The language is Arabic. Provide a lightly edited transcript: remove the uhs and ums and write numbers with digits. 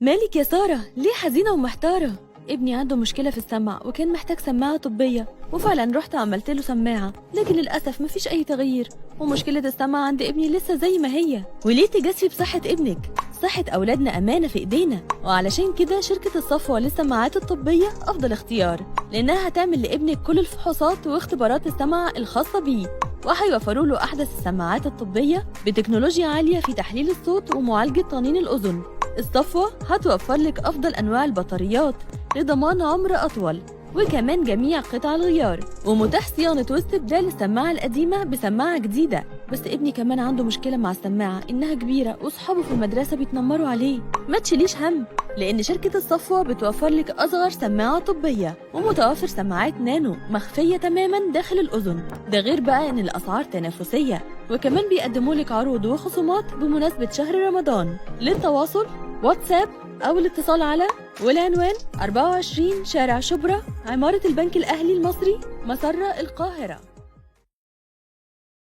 مالك يا سارة؟ ليه حزينة ومحتارة؟ ابني عنده مشكلة في السمع وكان محتاج سماعة طبية، وفعلا رحت عملت له سماعة، لكن للأسف مفيش أي تغيير، ومشكلة السمع عند ابني لسه زي ما هي. وليه تجازفي بصحة ابنك؟ صحة أولادنا أمانة في إيدينا، وعلشان كده شركة الصفوة للسماعات الطبية أفضل اختيار، لأنها هتعمل لابنك كل الفحوصات واختبارات السمع الخاصة بيه، وهيوفروا له أحدث السماعات الطبية بتكنولوجيا عالية في تحليل الصوت ومعالجة طنين الأذن. الصفوة هتوفر لك أفضل أنواع البطاريات لضمان عمر أطول، وكمان جميع قطع الغيار، ومتاح صيانة واستبدال السماعة القديمة بسماعة جديدة. بس ابني كمان عنده مشكلة مع السماعة، إنها كبيرة وصحابه في المدرسة بيتنمروا عليه. ما تشيليش هم، لأن شركة الصفوة بتوفر لك أصغر سماعة طبية، ومتوفر سماعات نانو مخفية تماما داخل الأذن. ده غير بقى إن الأسعار تنافسية، وكمان بيقدموا لك عروض وخصومات بمناسبة شهر رمضان. للتواصل واتساب أو الاتصال على والعنوان 24 شارع شبرا، عمارة البنك الأهلي المصري، مسرة القاهرة.